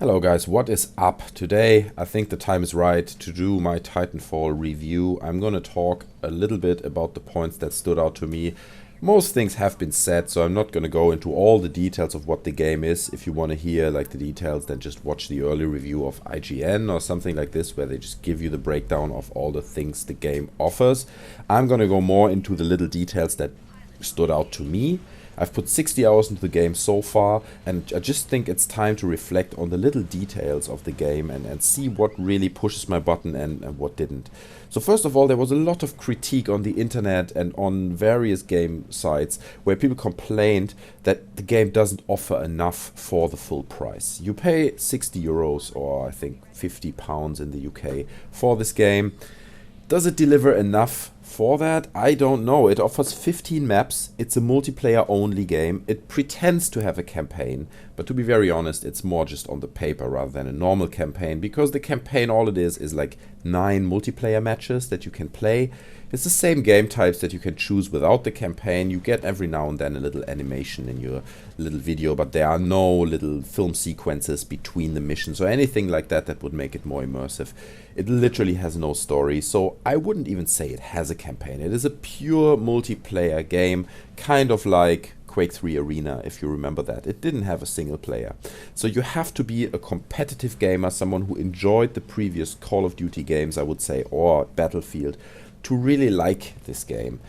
Hello guys, what is up? Today I think the time is right to do my Titanfall review. I'm gonna talk a little bit about the points that stood out to me. Most things have been said, so I'm not gonna go into all the details of what the game is. If you want to hear like the details, then just watch the early review of IGN or something like this, where they just give you the breakdown of all the things the game offers. I'm gonna go more into the little details that stood out to me. I've put 60 hours into the game so far, and I just think it's time to reflect on the little details of the game and see what really pushes my button and what didn't. So first of all, there was a lot of critique on the internet and on various game sites where people complained that the game doesn't offer enough for the full price. You pay 60 euros or I think £50 in the UK for this game. Does it deliver enough for that? I don't know. It offers 15 maps. It's a multiplayer only game. It pretends to have a campaign, but to be very honest, it's more just on the paper rather than a normal campaign, because the campaign, all it is like 9 multiplayer matches that you can play. It's the same game types that you can choose without the campaign. You get every now and then a little animation in your little video, but there are no little film sequences between the missions or anything like that that would make it more immersive. It literally has no story, so I wouldn't even say it has a campaign. It is a pure multiplayer game, kind of like Quake 3 Arena, if you remember that. It didn't have a single player. So you have to be a competitive gamer, someone who enjoyed the previous Call of Duty games, I would say, or Battlefield, to really like this game,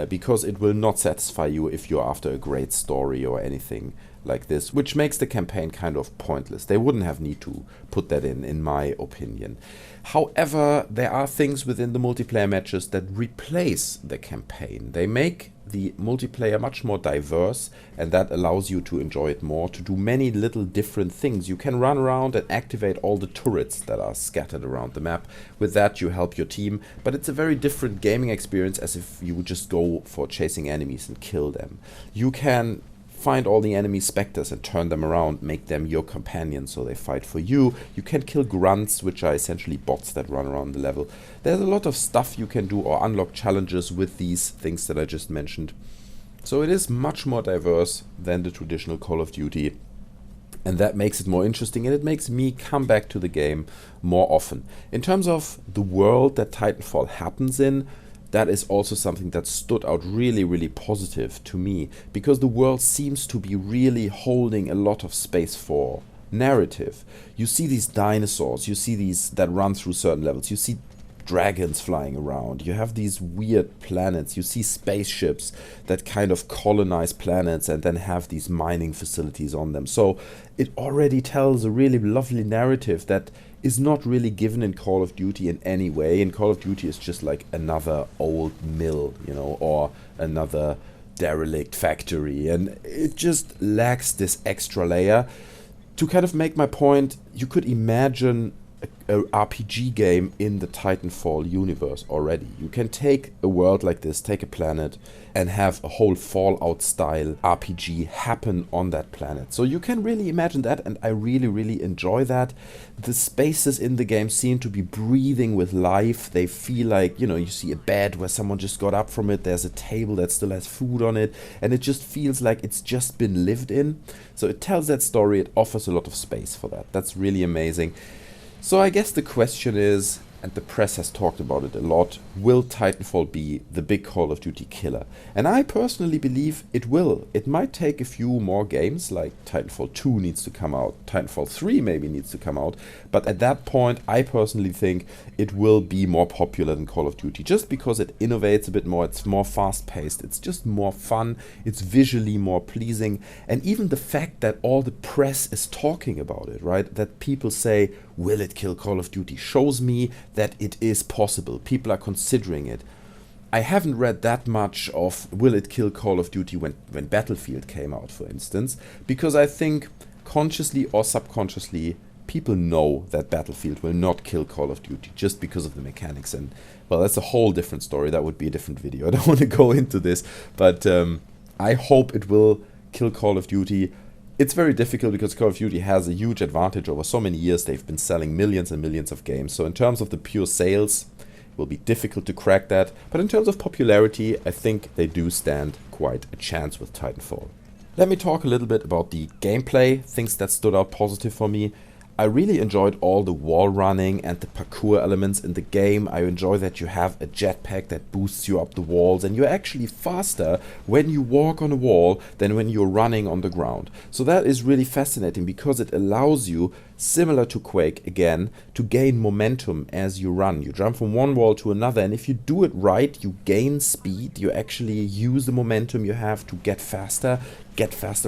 because it will not satisfy you if you're after a great story or anything like this, which makes the campaign kind of pointless. They wouldn't have need to put that in my opinion. However, there are things within the multiplayer matches that replace the campaign. They make the multiplayer much more diverse, and that allows you to enjoy it more, to do many little different things. You can run around and activate all the turrets that are scattered around the map. With that you help your team, but it's a very different gaming experience as if you would just go for chasing enemies and kill them. You can find all the enemy specters and turn them around, make them your companions so they fight for you. You can kill grunts, which are essentially bots that run around the level. There's a lot of stuff you can do or unlock challenges with these things that I just mentioned. So it is much more diverse than the traditional Call of Duty, and that makes it more interesting, and it makes me come back to the game more often. In terms of the world that Titanfall happens in, that is also something that stood out really positive to me, because the world seems to be really holding a lot of space for narrative. You see these dinosaurs, you see these that run through certain levels, you see dragons flying around, you have these weird planets, you see spaceships that kind of colonize planets and then have these mining facilities on them. So it already tells a really lovely narrative that is not really given in Call of Duty in any way. In Call of Duty it's just like another old mill, you know, or another derelict factory, and it just lacks this extra layer. To kind of make my point, you could imagine a RPG game in the Titanfall universe already. You can take a world like this, take a planet, and have a whole Fallout style RPG happen on that planet. So you can really imagine that, and I really enjoy that. The spaces in the game seem to be breathing with life. They feel like, you know, you see a bed where someone just got up from it, there's a table that still has food on it, and it just feels like it's just been lived in. So it tells that story, it offers a lot of space for that. That's really amazing. So I guess the question is, and the press has talked about it a lot, will Titanfall be the big Call of Duty killer? And I personally believe it will. It might take a few more games, like Titanfall 2 needs to come out, Titanfall 3 maybe needs to come out, but at that point I personally think it will be more popular than Call of Duty, just because it innovates a bit more, it's more fast-paced, it's just more fun, it's visually more pleasing, and even the fact that all the press is talking about it, right, that people say, will it kill Call of Duty, shows me that it is possible. People are considering it. I haven't read that much of will it kill Call of Duty when Battlefield came out, for instance, because I think consciously or subconsciously people know that Battlefield will not kill Call of Duty just because of the mechanics, and well, that's a whole different story. That would be a different video. I don't want to go into this, but I hope it will kill Call of Duty. It's very difficult because Call of Duty has a huge advantage over so many years. They've been selling millions and millions of games. So in terms of the pure sales, it will be difficult to crack that. But in terms of popularity, I think they do stand quite a chance with Titanfall. Let me talk a little bit about the gameplay, things that stood out positive for me. I really enjoyed all the wall running and the parkour elements in the game. I enjoy that you have a jetpack that boosts you up the walls, and you're actually faster when you walk on a wall than when you're running on the ground. So that is really fascinating because it allows you, similar to Quake again, to gain momentum as you run. You jump from one wall to another, and if you do it right, you gain speed. You actually use the momentum you have to get faster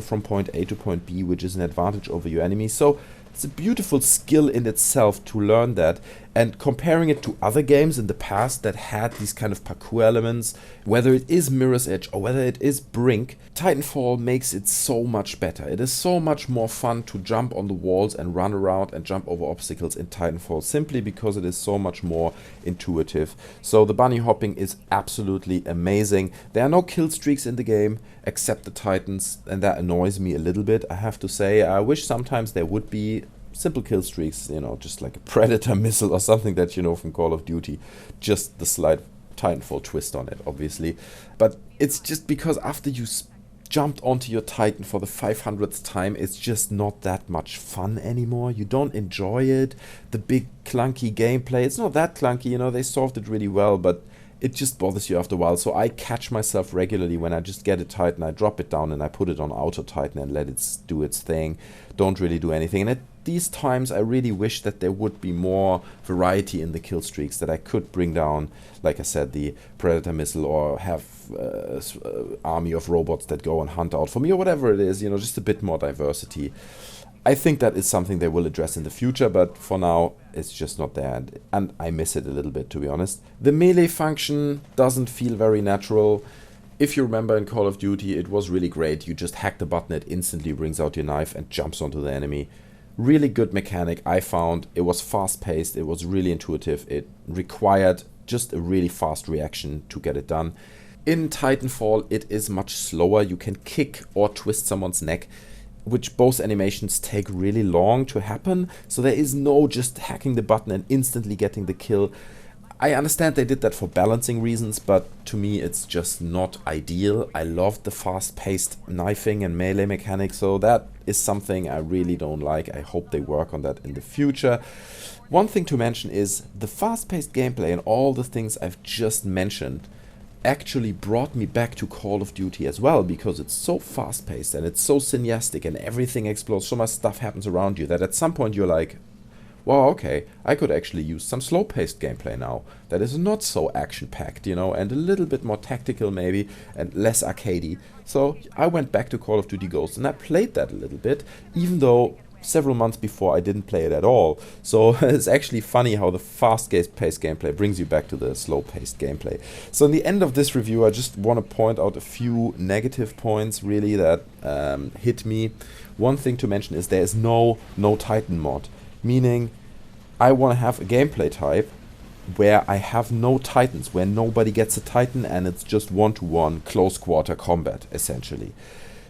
from point A to point B, which is an advantage over your enemies. So it's a beautiful skill in itself to learn that, and comparing it to other games in the past that had these kind of parkour elements, whether it is Mirror's Edge or whether it is Brink, Titanfall makes it so much better. It is so much more fun to jump on the walls and run around and jump over obstacles in Titanfall, simply because it is so much more intuitive. So the bunny hopping is absolutely amazing. There are no kill streaks in the game except the Titans, and that annoys me a little bit, I have to say. I wish sometimes there would be simple kill streaks, you know, just like a Predator missile or something that you know from Call of Duty. Just the slight Titanfall twist on it, obviously. But it's just because after you jumped onto your Titan for the 500th time, it's just not that much fun anymore. You don't enjoy it. The big clunky gameplay, it's not that clunky, you know, they solved it really well, but it just bothers you after a while. So I catch myself regularly when I just get a Titan, I drop it down and I put it on Auto Titan and let it do its thing. Don't really do anything. And at these times I really wish that there would be more variety in the kill streaks, that I could bring down, like I said, the Predator missile, or have army of robots that go and hunt out for me, or whatever it is, you know, just a bit more diversity. I think that is something they will address in the future, but for now it's just not there, and I miss it a little bit, to be honest. The melee function doesn't feel very natural. If you remember in Call of Duty, it was really great. You just hack the button, it instantly brings out your knife and jumps onto the enemy. Really good mechanic, I found. It was fast-paced, it was really intuitive, it required just a really fast reaction to get it done. In Titanfall, it is much slower. You can kick or twist someone's neck, which both animations take really long to happen, so there is no just hacking the button and instantly getting the kill. I understand they did that for balancing reasons, but to me it's just not ideal. I loved the fast-paced knifing and melee mechanics, so that is something I really don't like. I hope they work on that in the future. One thing to mention is the fast-paced gameplay and all the things I've just mentioned actually brought me back to Call of Duty as well, because it's so fast-paced and it's so cineastic and everything explodes, so much stuff happens around you that at some point you're like, wow, okay, I could actually use some slow-paced gameplay now that is not so action-packed, you know, and a little bit more tactical maybe and less arcadey. So I went back to Call of Duty Ghosts and I played that a little bit, even though several months before I didn't play it at all. So it's actually funny how the fast-paced gameplay brings you back to the slow-paced gameplay. So in the end of this review, I just want to point out a few negative points really that hit me. One thing to mention is there is no Titan mod, meaning I want to have a gameplay type where I have no Titans, where nobody gets a Titan and it's just one-to-one close-quarter combat, essentially.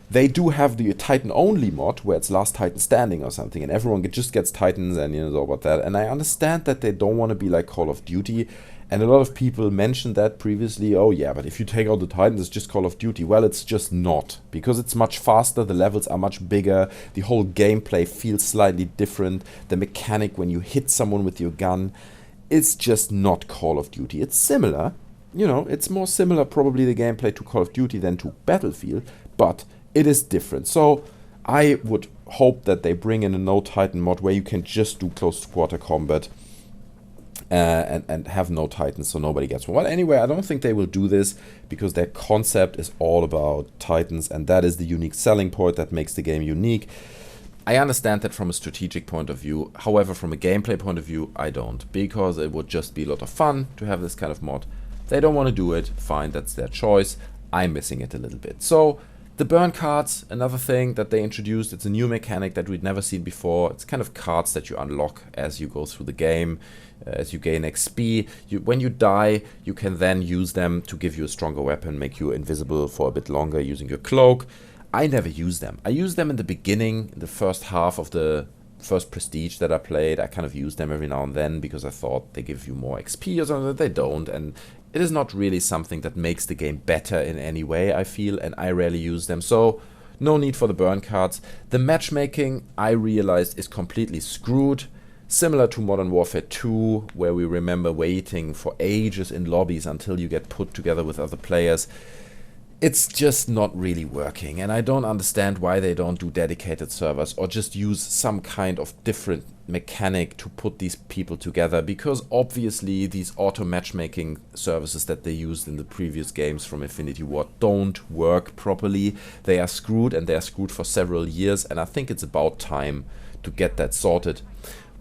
They do have the Titan-only mod, where it's Last Titan Standing or something, and everyone just gets Titans, and you know about that. And I understand that they don't want to be like Call of Duty, and a lot of people mentioned that previously. Oh yeah, but if you take out the Titans, it's just Call of Duty. Well, it's just not, because it's much faster, the levels are much bigger, the whole gameplay feels slightly different, the mechanic when you hit someone with your gun, it's just not Call of Duty. It's similar, you know, it's more similar probably the gameplay to Call of Duty than to Battlefield, but it is different. So I would hope that they bring in a no Titan mod where you can just do close quarter combat and have no Titans, so nobody gets one. Well, anyway, I don't think they will do this, because their concept is all about Titans, and that is the unique selling point that makes the game unique. I understand that from a strategic point of view. However, from a gameplay point of view, I don't, because it would just be a lot of fun to have this kind of mod. They don't want to do it, fine, that's their choice. I'm missing it a little bit. So the burn cards, another thing that they introduced. It's a new mechanic that we'd never seen before. It's kind of cards that you unlock as you go through the game, as you gain XP. When you die, you can then use them to give you a stronger weapon, make you invisible for a bit longer using your cloak. I never use them. I used them in the beginning, in the first half of the first Prestige that I played. I kind of used them every now and then because I thought they give you more XP or something. They don't, and it is not really something that makes the game better in any way, I feel, and I rarely use them. So No need for the burn cards. The matchmaking, I realized, is completely screwed. Similar to Modern Warfare 2, where we remember waiting for ages in lobbies until you get put together with other players. It's just not really working, and I don't understand why they don't do dedicated servers or just use some kind of different mechanic to put these people together, because obviously these auto matchmaking services that they used in the previous games from Infinity Ward don't work properly. They are screwed, and they are screwed for several years, and I think it's about time to get that sorted.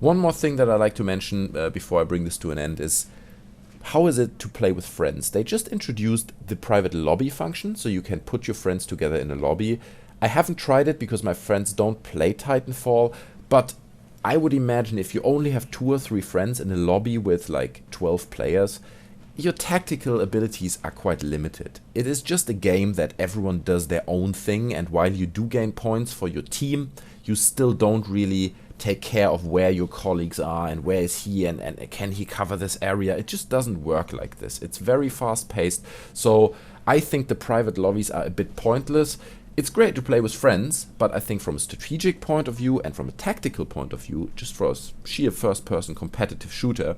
One more thing that I like to mention before I bring this to an end is, how is it to play with friends? They just introduced the private lobby function, so you can put your friends together in a lobby. I haven't tried it because my friends don't play Titanfall, but I would imagine if you only have 2 or 3 friends in a lobby with like 12 players, your tactical abilities are quite limited. It is just a game that everyone does their own thing, and while you do gain points for your team, you still don't really take care of where your colleagues are and where is he and can he cover this area. It just doesn't work like this. It's very fast paced, so I think the private lobbies are a bit pointless. It's great to play with friends, but I think from a strategic point of view and from a tactical point of view, just for a sheer first person competitive shooter,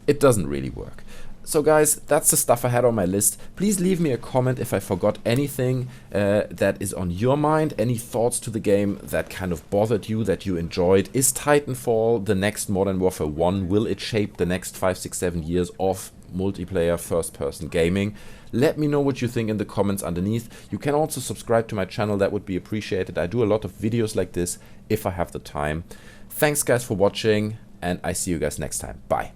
it doesn't really work. So guys, that's the stuff I had on my list. Please leave me a comment if I forgot anything that is on your mind, any thoughts to the game that kind of bothered you, that you enjoyed. Is Titanfall the next Modern Warfare 1? Will it shape the next 5, 6, 7 years of multiplayer first-person gaming? Let me know what you think in the comments underneath. You can also subscribe to my channel, that would be appreciated. I do a lot of videos like this if I have the time. Thanks guys for watching, and I see you guys next time. Bye.